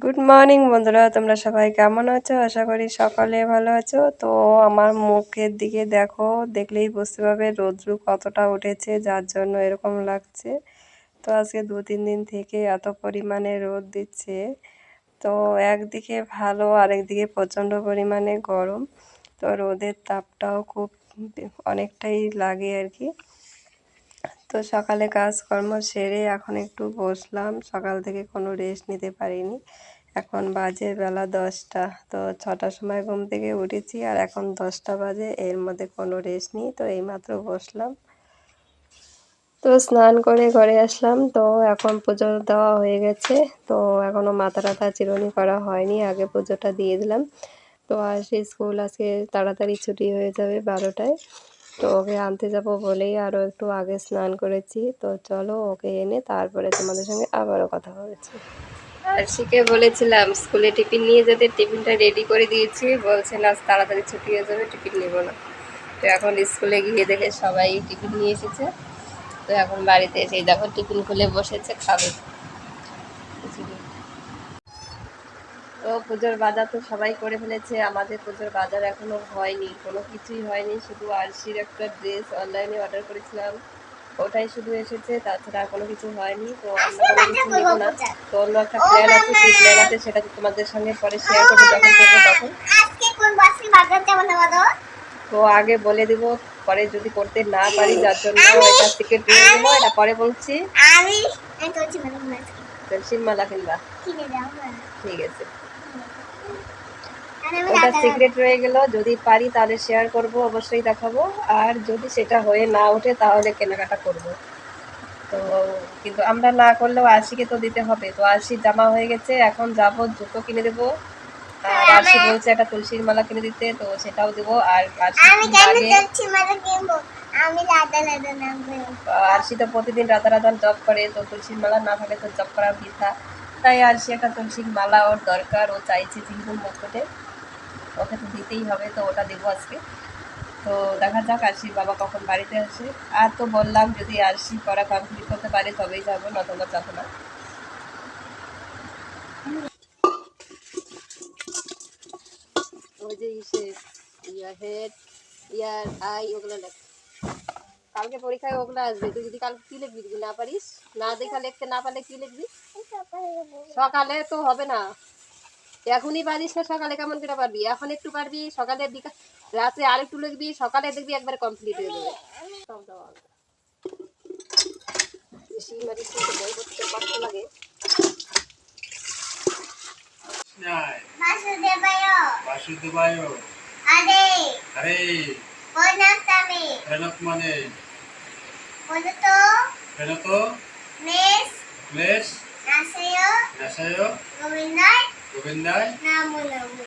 Good morning বন্ধুরা, তোমরা সবাই কেমন আছো? আশা করি সকালে ভালো আছো। তো আমার মুখের দিকে দেখো, দেখলেই বুঝতে পারবে রৌদ্র কতটা উঠেছে, যার জন্য এরকম লাগছে। তো আজকে 2-3 দিন থেকে এত পরিমাণে রোদ দিচ্ছে, তো একদিকে ভালো আরেকদিকে প্রচণ্ড পরিমাণে গরম। তো রোদের তাপটাও খুব অনেকটাই লাগে আর কি। তো সকালে কাজকর্ম সেরে এখন একটু বসলাম, সকাল থেকে কোনো রেস্ট নিতে পারিনি। এখন বাজে বেলা 10টা, তো 6টার সময় ঘুম থেকে উঠেছি আর এখন 10টা বাজে, এর মধ্যে কোনো রেস্ট নেই। তো এইমাত্র বসলাম, তো স্নান করে ঘরে আসলাম। তো এখন পুজো দেওয়া হয়ে গেছে, তো এখনও মাথা টাথা চিরুনি করা হয়নি, আগে পুজোটা দিয়ে দিলাম। তো আসি, স্কুল আজকে তাড়াতাড়ি ছুটি হয়ে যাবে 12টায়। তো ওকে আনতে যাব বলেই আরও একটু আগে স্নান করেছি। তো চলো ওকে এনে তারপরে তোমাদের সঙ্গে আবারও কথা বলেছি। আরশিকে বলেছিলাম স্কুলে টিফিন নিয়ে যেতে, টিফিনটা রেডি করে দিয়েছি, বলছে না তাড়াতাড়ি ছুটি হয়ে যাবে, টিফিন নেব না। তো এখন স্কুলে গিয়ে দেখে সবাই টিফিন নিয়ে এসেছে। তো এখন বাড়িতে এসেই দেখো টিফিন খুলে বসেছে, খাবে। তো পুজোর বাজার তো সবাই করে ফেলেছে, আমাদের পুজোর বাজার এখনো হয়নি, কোনো কিছুই হয়নি। শুধু আরশির একটা ড্রেস অনলাইনে অর্ডার করেছিলাম, ওটাই শুধু এসেছে, তাছাড়া আর কোনো কিছু হয়নি। তো আমরা কোনো কিছু নেব না। তো অন্য একটা প্ল্যান আছে, সেই প্ল্যান আছে, সেটা তো তোমাদের সঙ্গে পরে শেয়ার করবো যখন করবো তখন। তো আগে বলে দিব, পরে যদি করতে না পারি, যার জন্য এটা সিক্রেট রয়ে গেলো, এটা পরে বলছি। তুলসীর মালা কিনবা? ঠিক আছে, ওটা সিক্রেট রয়ে গেল। যদি পারি তাহলে শেয়ার করব, অবশ্যই দেখাবো। আর যদি সেটা হয়ে না ওঠে তাহলে কেনাকাটা করব। তো কিন্তু আমরা না করলেও আরশিকে তো দিতে হবে। তো আরশির জামা হয়ে গেছে, এখন যাব জুতো কিনে দেবো। আর আরশি বলছে একটা তুলসীর মালা কিনে দিতে, তো সেটাও দেবো। আর আরশি তো প্রতিদিন রাধা রাধান জপ করে, তো তুলসীর মালা না থাকলে তো জপ করা বৃথা। তাই আরশি একটা তুলসীর মালা ওর দরকার, ও চাইছে যেহেতু মুখোটে, ওকে তো দিতেই হবে, তো ওটা দেবো আজকে। তো দেখা যাক আরশির বাবা কখন বাড়িতে আসে। আর তো বললাম যদি আরশি পড়া কমপ্লিট করতে পারে তবেই যাবো, নতুবা যাবো না। ওই যে ইয়ার হেড, ইয়ার আই, ওগুলো লেখ। কালকে পরীক্ষায় ওগুলো আসবে, তুই যদি কালকে কি লিখবি? যদি না পারিস, না দেখা লিখতে না পারলে কি লিখবি? সকালে তো হবে না, এখনই পারিস না, সকালে কেমন করে পারবি? এখন একটু পারবি, সকালের দিকে রাতে আর একটু লিখবি, সকালে দেখবি একবার কমপ্লিট হয়ে যাবে। বই করতে কষ্ট লাগে। বাসুদেবায় হরে হরে প্রণতমে প্রণতমনে প্রণতো প্রণতো ক্লেশ ক্লেশ নাশয় নাশয় গোবিন্দায় গোবিন্দায় নামো নমো।